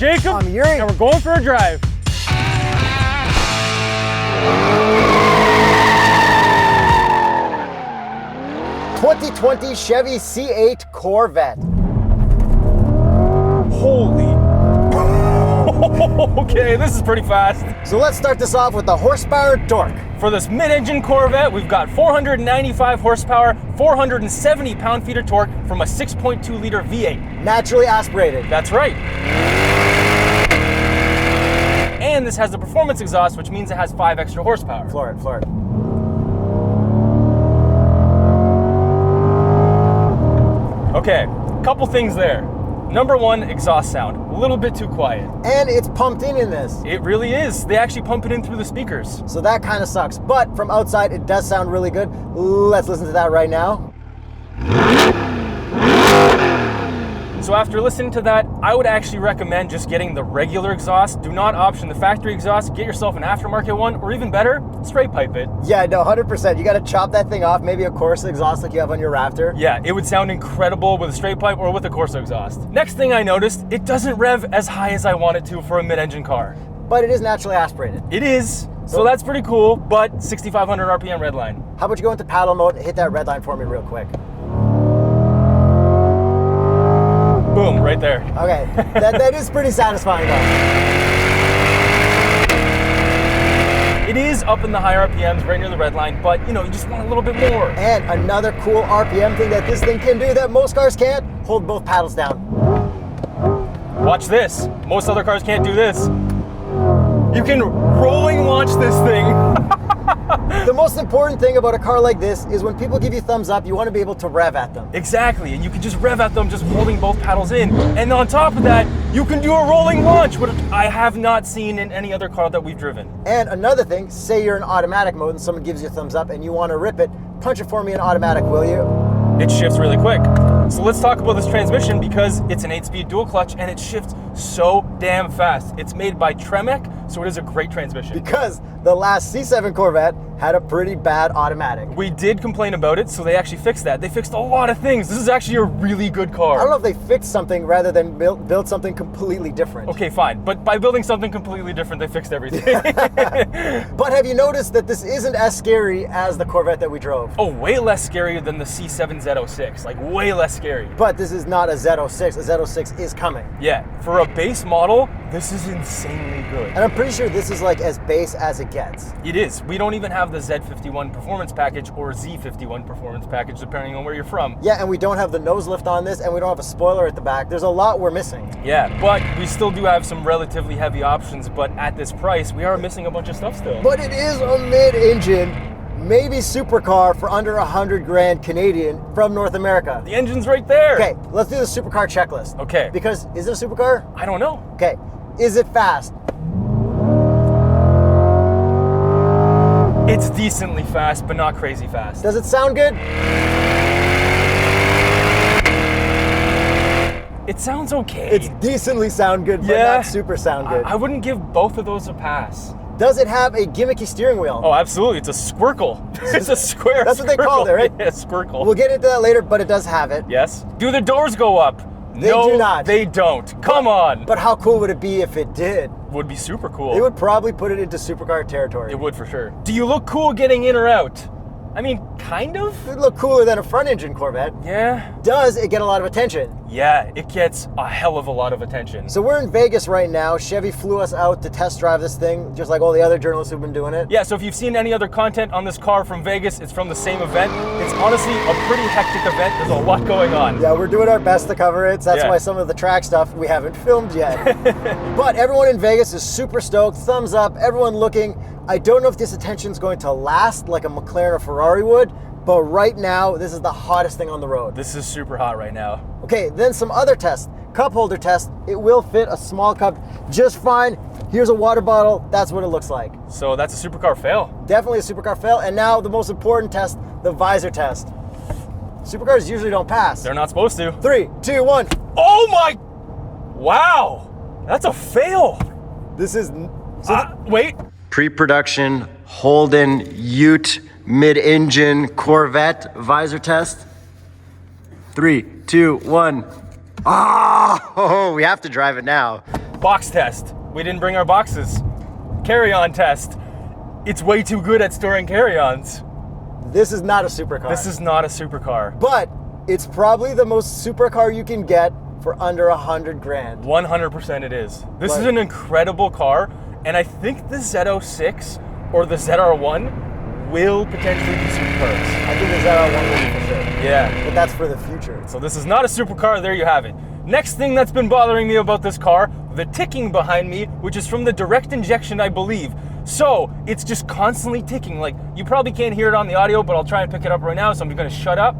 Jacob. I'm Yuri. And we're going for a drive. '20 Chevy C8 Corvette. Holy. Okay, this is pretty fast. So let's start this off with the horsepower and torque. For this mid-engine Corvette, we've got 495 horsepower, 470 pound-feet of torque from a 6.2 liter V8. Naturally aspirated. That's right. And this has the performance exhaust, which means it has 5 extra horsepower. Floor it, floor it. Okay, couple things there. Number one, exhaust sound. A little bit too quiet. And it's pumped in this. It really is. They actually pump it in through the speakers. So that kind of sucks. But from outside, it does sound really good. Let's listen to that right now. So after listening to that, I would actually recommend just getting the regular exhaust. Do not option the factory exhaust. Get yourself an aftermarket one, or even better, straight pipe it. Yeah, no, 100%. You got to chop that thing off. Maybe a Corsa exhaust like you have on your Raptor. Yeah, it would sound incredible with a straight pipe or with a Corsa exhaust. Next thing I noticed, it doesn't rev as high as I want it to for a mid-engine car. But it is naturally aspirated. It is. So that's pretty cool, but 6,500 RPM redline. How about you go into paddle mode and hit that red line for me real quick? Boom, right there. Okay, that is pretty satisfying though. It is up in the high RPMs, right near the red line, but you know, you just want a little bit more. And another cool RPM thing that this thing can do that most cars can't, hold both paddles down. Watch this. Most other cars can't do this. You can rolling launch this thing. The most important thing about a car like this is when people give you thumbs up, you want to be able to rev at them. Exactly, and you can just rev at them just holding both paddles in. And on top of that, you can do a rolling launch, which I have not seen in any other car that we've driven. And another thing, say you're in automatic mode and someone gives you a thumbs up and you want to rip it, punch it for me in automatic, will you? It shifts really quick. So let's talk about this transmission because it's an 8-speed dual clutch and it shifts so damn fast. It's made by Tremec, so it is a great transmission. Because the last C7 Corvette had a pretty bad automatic. We did complain about it, so they actually fixed that. They fixed a lot of things. This is actually a really good car. I don't know if they fixed something rather than build something completely different. Okay, fine. But by building something completely different, they fixed everything. But have you noticed that this isn't as scary as the Corvette that we drove? Oh, way less scary than the C7 Z06. Like, way less scary. But this is not a Z06. A Z06 is coming. Yeah, for a base model, this is insanely good. And I'm pretty sure this is like as base as it gets. It is. We don't even have the Z51 Performance Package or Z51 Performance Package, depending on where you're from. Yeah, and we don't have the nose lift on this, and we don't have a spoiler at the back. There's a lot we're missing. Yeah, but we still do have some relatively heavy options, but at this price, we are missing a bunch of stuff still. But it is a mid-engine, maybe supercar for under 100 grand Canadian from North America. The engine's right there. Okay, let's do the supercar checklist. Okay. Because, is it a supercar? I don't know. Okay, is it fast? It's decently fast, but not crazy fast. Does it sound good? It sounds okay. It's decently sound good, but not super sound good. I wouldn't give both of those a pass. Does it have a gimmicky steering wheel? Oh, absolutely. It's a squircle. It's a square That's what they called it, right? Yeah, squircle. We'll get into that later, but it does have it. Yes. Do the doors go up? They no, do not. They don't. Come on. But how cool would it be if it did? Would be super cool. It would probably put it into supercar territory. It would for sure. Do you look cool getting in or out? I mean, kind of. It would look cooler than a front engine Corvette. Yeah. Does it get a lot of attention? Yeah, it gets a hell of a lot of attention. So we're in Vegas right now. Chevy flew us out to test drive this thing, just like all the other journalists who've been doing it. Yeah, so if you've seen any other content on this car from Vegas, it's from the same event. It's honestly a pretty hectic event. There's a lot going on. Yeah, we're doing our best to cover it. So that's why some of the track stuff we haven't filmed yet. But everyone in Vegas is super stoked. Thumbs up. Everyone looking. I don't know if this attention is going to last like a McLaren or Ferrari would, but right now, this is the hottest thing on the road. This is super hot right now. Okay, then some other tests. Cup holder test. It will fit a small cup just fine. Here's a water bottle. That's what it looks like. So that's a supercar fail. Definitely a supercar fail. And now the most important test, the visor test. Supercars usually don't pass. They're not supposed to. 3, 2, 1. Oh my! Wow! That's a fail. This is... Wait. Pre-production Holden Ute mid-engine Corvette visor test. 3, 2, 1. Oh, we have to drive it now. Box test. We didn't bring our boxes. Carry-on test. It's way too good at storing carry-ons. This is not a supercar. This is not a supercar. But it's probably the most supercar you can get for under 100 grand. 100% it is. This is an incredible car, and I think the Z06 or the ZR1 will potentially be supercars. I think the ZR1 will be for sure. Yeah. But that's for the future. So this is not a supercar, there you have it. Next thing that's been bothering me about this car, the ticking behind me, which is from the direct injection, I believe. So it's just constantly ticking. Like, you probably can't hear it on the audio, but I'll try and pick it up right now, so I'm gonna shut up.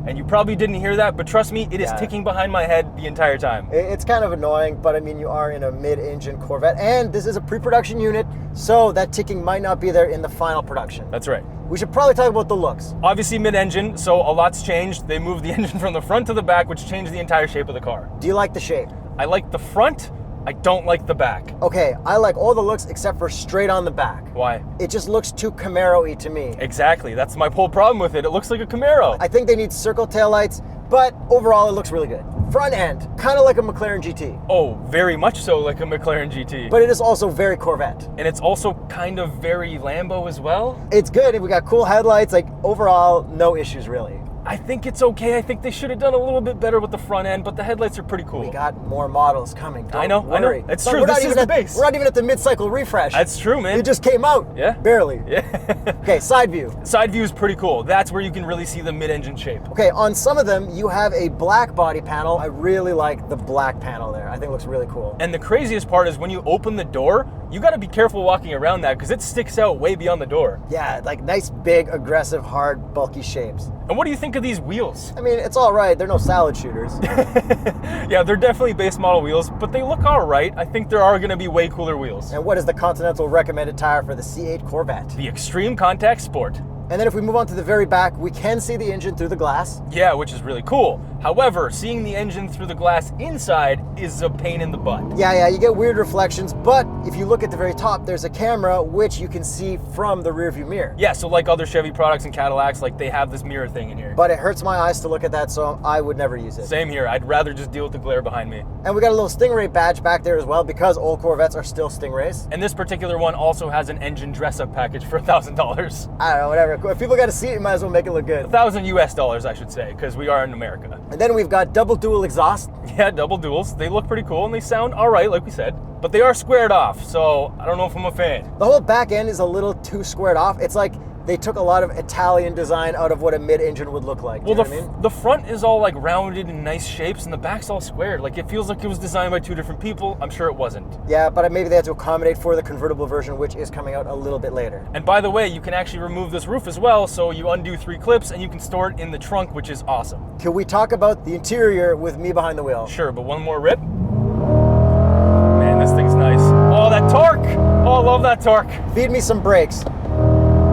And you probably didn't hear that, but trust me, it is ticking behind my head the entire time. It's kind of annoying, but I mean, you are in a mid-engine Corvette, and this is a pre-production unit, so that ticking might not be there in the final production. That's right. We should probably talk about the looks. Obviously mid-engine, so a lot's changed. They moved the engine from the front to the back, which changed the entire shape of the car. Do you like the shape? I like the front, I don't like the back. Okay, I like all the looks except for straight on the back. Why? It just looks too Camaro-y to me. Exactly, that's my whole problem with it. It looks like a Camaro. I think they need circle taillights, but overall it looks really good. Front end, kind of like a McLaren GT. Oh, very much so like a McLaren GT. But it is also very Corvette. And it's also kind of very Lambo as well. It's good, and we got cool headlights, like overall, no issues really. I think it's okay. I think they should have done a little bit better with the front end, but the headlights are pretty cool. We got more models coming. Don't I know. worry. It's true. This is the base. We're not even at the mid-cycle refresh. That's true, man. It just came out. Yeah. Barely. Yeah. Okay, side view. Side view is pretty cool. That's where you can really see the mid-engine shape. Okay, on some of them, you have a black body panel. I really like the black panel there. I think it looks really cool. And the craziest part is when you open the door, you got to be careful walking around that because it sticks out way beyond the door. Yeah, like nice, big, aggressive, hard, bulky shapes. And what do you think of these wheels? I mean, it's all right. They're no salad shooters. Yeah, they're definitely base model wheels, but they look all right. I think there are going to be way cooler wheels. And what is the Continental recommended tire for the C8 Corvette? The Extreme Contact Sport. And then if we move on to the very back, we can see the engine through the glass. Yeah, which is really cool. However, seeing the engine through the glass inside is a pain in the butt. Yeah, you get weird reflections, but if you look at the very top, there's a camera which you can see from the rearview mirror. Yeah, so like other Chevy products and Cadillacs, like they have this mirror thing in here. But it hurts my eyes to look at that, so I would never use it. Same here. I'd rather just deal with the glare behind me. And we got a little Stingray badge back there as well, because old Corvettes are still Stingrays. And this particular one also has an engine dress-up package for $1,000. I don't know, whatever. If people got to see it, you might as well make it look good. $1,000 US, I should say, because we are in America. And then we've got double dual exhaust. Yeah, double duals. They look pretty cool and they sound all right, like we said. But they are squared off, so I don't know if I'm a fan. The whole back end is a little too squared off. It's like they took a lot of Italian design out of what a mid-engine would look like. Well, you know what I mean? The front is all like rounded and nice shapes, and the back's all squared. Like it feels like it was designed by two different people. I'm sure it wasn't. Yeah, but maybe they had to accommodate for the convertible version, which is coming out a little bit later. And by the way, you can actually remove this roof as well, so you undo 3 clips and you can store it in the trunk, which is awesome. Can we talk about the interior with me behind the wheel? Sure, but one more rip. Man, this thing's nice. Oh, that torque! Oh, I love that torque. Feed me some brakes.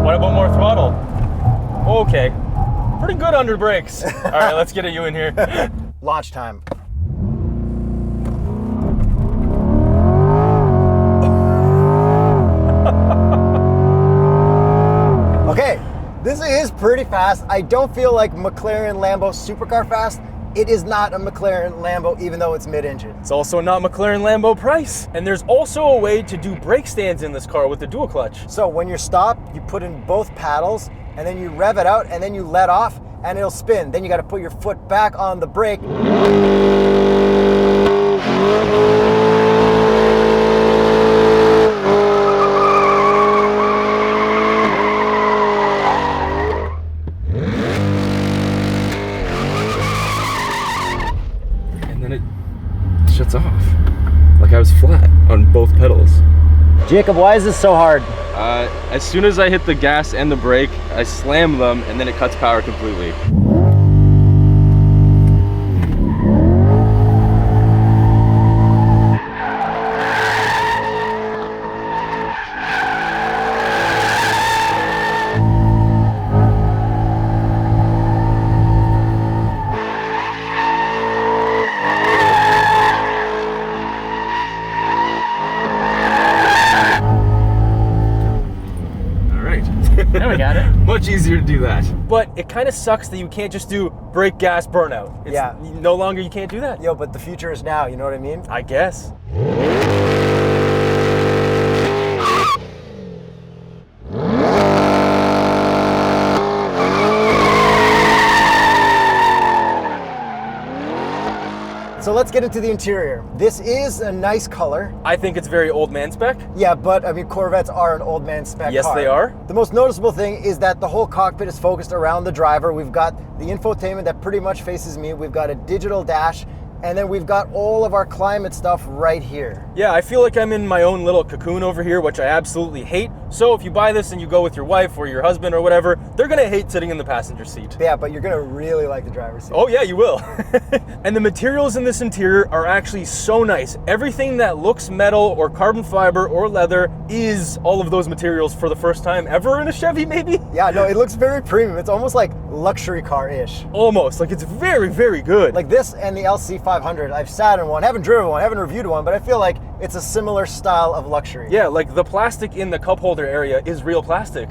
What about more throttle? Okay, pretty good under brakes. All right, let's get you in here. Launch time. Okay, this is pretty fast. I don't feel like McLaren Lambo supercar fast. It is not a McLaren Lambo, even though it's mid-engine. It's also not McLaren Lambo price. And there's also a way to do brake stands in this car with the dual clutch. So when you're stopped, you put in both paddles, and then you rev it out, and then you let off, and it'll spin. Then you gotta put your foot back on the brake. And then it shuts off. Like I was flat on both pedals. Jacob, why is this so hard? As soon as I hit the gas and the brake, I slam them and then it cuts power completely. There we got it. Much easier do that. But it kind of sucks that you can't just do brake, gas, burnout. Yeah. No longer you can't do that. Yo, but the future is now, you know what I mean? I guess. So let's get into the interior. This is a nice color. I think it's very old man spec. Yeah, but I mean, Corvettes are an old man spec Yes, car. they are. The most noticeable thing is that the whole cockpit is focused around the driver. We've got the infotainment that pretty much faces me. We've got a digital dash, and then we've got all of our climate stuff right here. Yeah, I feel like I'm in my own little cocoon over here, which I absolutely hate. So if you buy this and you go with your wife or your husband or whatever, they're gonna hate sitting in the passenger seat. Yeah, but you're gonna really like the driver's seat. Oh yeah, you will. And the materials in this interior are actually so nice. Everything that looks metal or carbon fiber or leather is all of those materials for the first time ever in a Chevy, maybe? Yeah, no, it looks very premium. It's almost like luxury car-ish. Almost, like it's very, very good. Like this and the LC500, I've sat in one, haven't driven one, haven't reviewed one, but I feel like it's a similar style of luxury. Yeah, like the plastic in the cup holder area is real plastic.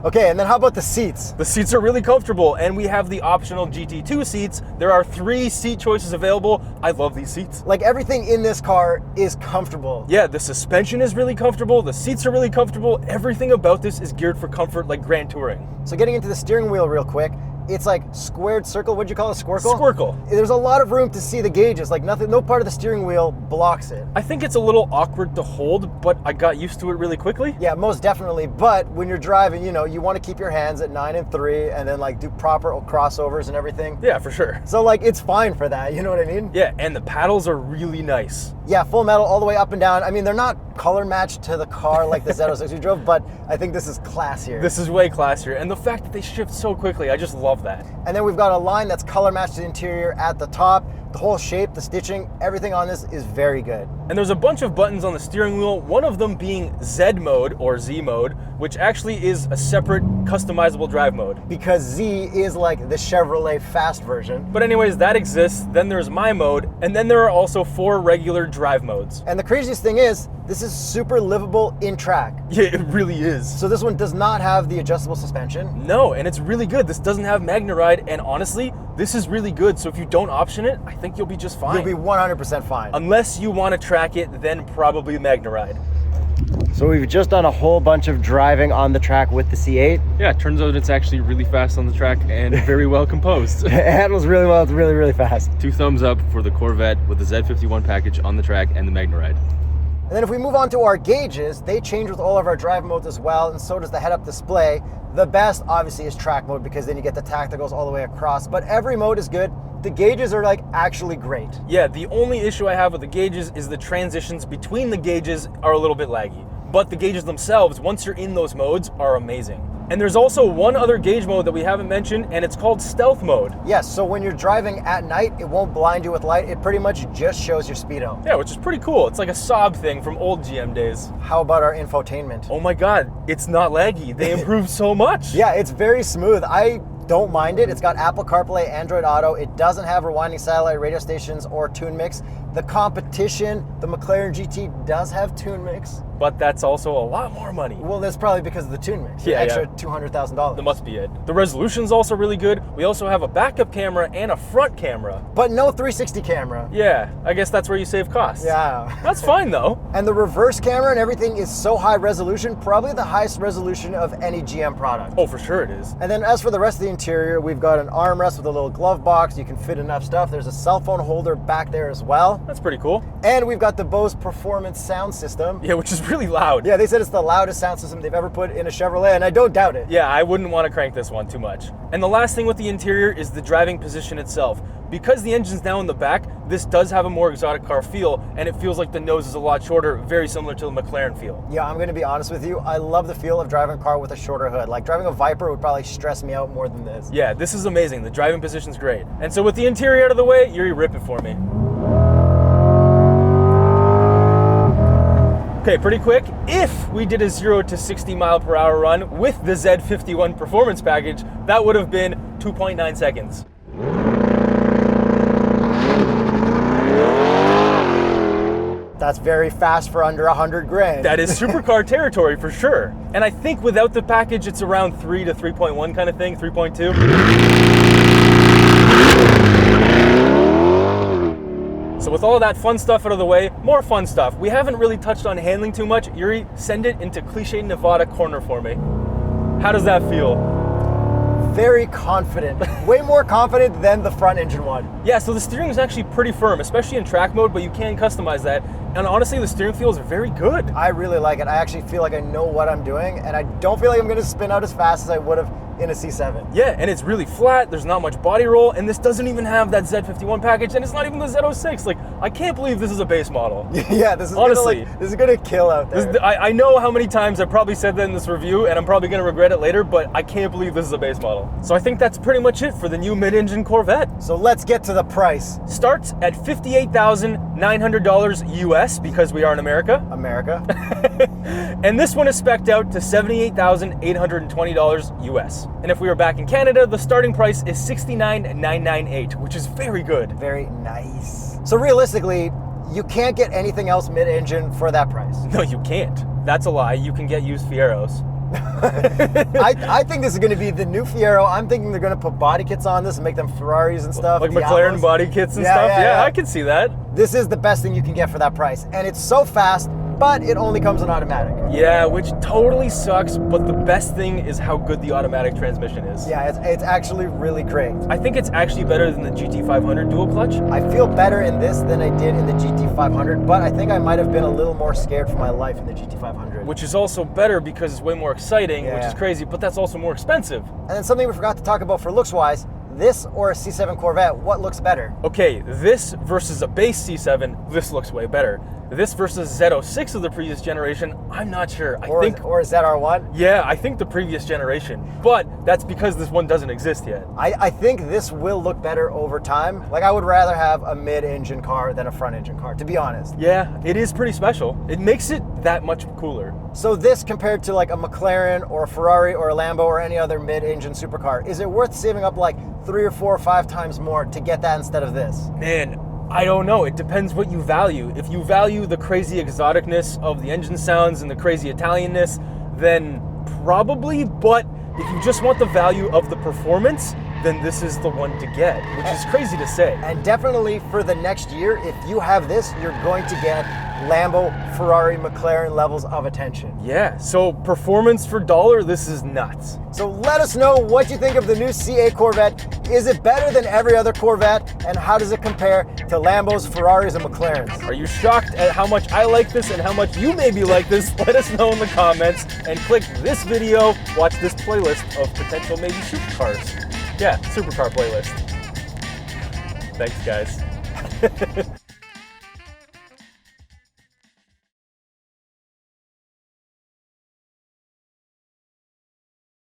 Okay, and then how about the seats? The seats are really comfortable, and we have the optional GT2 seats. There are 3 seat choices available. I love these seats. Like everything in this car is comfortable. Yeah, the suspension is really comfortable. The seats are really comfortable. Everything about this is geared for comfort like Grand Touring. So getting into the steering wheel real quick, it's like squared circle, what'd you call it, squircle? Squircle. There's a lot of room to see the gauges, like nothing, no part of the steering wheel blocks it. I think it's a little awkward to hold, but I got used to it really quickly. Yeah, most definitely, but when you're driving, you know, you want to keep your hands at 9 and 3 and then like do proper crossovers and everything. Yeah, for sure. So like it's fine for that, you know what I mean? Yeah, and the paddles are really nice. Yeah, full metal all the way up and down. I mean, they're not color matched to the car like the Z06 we drove, but I think this is classier. This is way classier, and the fact that they shift so quickly, I just love that. And then we've got a line that's color matched to the interior at the top. The whole shape, the stitching, everything on this is very good. And there's a bunch of buttons on the steering wheel, one of them being Z mode or Z mode, which actually is a separate customizable drive mode. Because Z is like the Chevrolet fast version. But anyways, that exists. Then there's my mode, and then there are also 4 regular drive modes. And the craziest thing is, this is super livable in track. Yeah, it really is. So this one does not have the adjustable suspension. No, and it's really good. This doesn't have MagneRide, and honestly, this is really good. So if you don't option it, I think you'll be just fine. You'll be 100% fine. Unless you want to track it, then probably MagneRide. So we've just done a whole bunch of driving on the track with the C8. Yeah, it turns out it's actually really fast on the track and very well composed. It handles really well, it's really, really fast. 2 thumbs up for the Corvette with the Z51 package on the track and the MagneRide. And then if we move on to our gauges, they change with all of our drive modes as well, and so does the head-up display. The best, obviously, is track mode because then you get the tack that goes all the way across, but every mode is good. The gauges are like actually great. Yeah, the only issue I have with the gauges is the transitions between the gauges are a little bit laggy. But the gauges themselves, once you're in those modes, are amazing. And there's also one other gauge mode that we haven't mentioned, and it's called stealth mode. Yes, so when you're driving at night, it won't blind you with light. It pretty much just shows your speedo. Yeah, which is pretty cool. It's like a Saab thing from old GM days. How about our infotainment? Oh my God, it's not laggy. They improved so much. Yeah, it's very smooth. I don't mind it. It's got Apple CarPlay, Android Auto. It doesn't have rewinding satellite radio stations or tune mix. The competition, the McLaren GT, does have tune mix. But that's also a lot more money. Well, that's probably because of the tune mix. Yeah, Extra $200,000. That must be it. The resolution's also really good. We also have a backup camera and a front camera. But no 360 camera. Yeah, I guess that's where you save costs. Yeah. That's fine though. And the reverse camera and everything is so high resolution, probably the highest resolution of any GM product. Oh, for sure it is. And then as for the rest of the interior, we've got an armrest with a little glove box. You can fit enough stuff. There's a cell phone holder back there as well. That's pretty cool. And we've got the Bose Performance sound system. Yeah, which is really loud. Yeah, they said it's the loudest sound system they've ever put in a Chevrolet, and I don't doubt it. Yeah, I wouldn't want to crank this one too much. And the last thing with the interior is the driving position itself. Because the engine's now in the back, this does have a more exotic car feel, and it feels like the nose is a lot shorter, very similar to the McLaren feel. Yeah, I'm going to be honest with you. I love the feel of driving a car with a shorter hood. Like driving a Viper would probably stress me out more than this. Yeah, this is amazing. The driving position's great. And so with the interior out of the way, Yuri, rip it for me. Okay, pretty quick. If we did a 0 to 60 mile per hour run with the Z51 performance package, that would have been 2.9 seconds. That's very fast for under 100 grand. That is supercar territory for sure. And I think without the package, it's around 3 to 3.1 kind of thing, 3.2. So with all of that fun stuff out of the way, more fun stuff. We haven't really touched on handling too much. Yuri, send it into Cliche Nevada corner for me. How does that feel? Very confident. Way more confident than the front engine one. Yeah, so the steering is actually pretty firm, especially in track mode, but you can customize that. And honestly, the steering feels very good. I really like it. I actually feel like I know what I'm doing, and I don't feel like I'm gonna spin out as fast as I would have in a C7. Yeah, and it's really flat, there's not much body roll, and this doesn't even have that Z51 package, and it's not even the Z06. Like, I can't believe this is a base model. Yeah, this is honestly, this is gonna kill out there. I know how many times I probably said that in this review, and I'm probably gonna regret it later, but I can't believe this is a base model. So I think that's pretty much it for the new mid-engine Corvette. So let's get to the price. Starts at $58,900 US, because we are in America. America. And this one is spec'd out to $78,820 US. And if we were back in Canada, the starting price is $69,998, which is very good. Very nice. So realistically, you can't get anything else mid-engine for that price. No, you can't. That's a lie. You can get used Fieros. I think this is going to be the new Fiero. I'm thinking they're going to put body kits on this and make them Ferraris and stuff. Like McLaren body kits and stuff? Yeah, I can see that. This is the best thing you can get for that price. And it's so fast, but it only comes in automatic. Yeah, which totally sucks, but the best thing is how good the automatic transmission is. Yeah, it's actually really great. I think it's actually better than the GT500 dual clutch. I feel better in this than I did in the GT500, but I think I might have been a little more scared for my life in the GT500. Which is also better because it's way more exciting, which is crazy, but that's also more expensive. And then something we forgot to talk about for looks-wise, this or a C7 Corvette, what looks better? Okay, this versus a base C7, this looks way better. This versus Z06 of the previous generation, I'm not sure. Or ZR1? Yeah, I think the previous generation. But that's because this one doesn't exist yet. I think this will look better over time. Like, I would rather have a mid-engine car than a front-engine car, to be honest. Yeah, it is pretty special. It makes it that much cooler. So this compared to like a McLaren or a Ferrari or a Lambo or any other mid-engine supercar, is it worth saving up like 3 or 4 or 5 times more to get that instead of this? Man, I don't know. It depends what you value. If you value the crazy exoticness of the engine sounds and the crazy Italianness, then probably. But if you just want the value of the performance, then this is the one to get, which is crazy to say. And definitely for the next year, if you have this, you're going to get Lambo, Ferrari, McLaren levels of attention. Yeah, so performance for dollar, this is nuts. So let us know what you think of the new C8 Corvette. Is it better than every other Corvette? And how does it compare to Lambos, Ferraris, and McLarens? Are you shocked at how much I like this and how much you maybe like this? Let us know in the comments and click this video, watch this playlist of potential maybe supercars. Yeah, supercar playlist. Thanks, guys.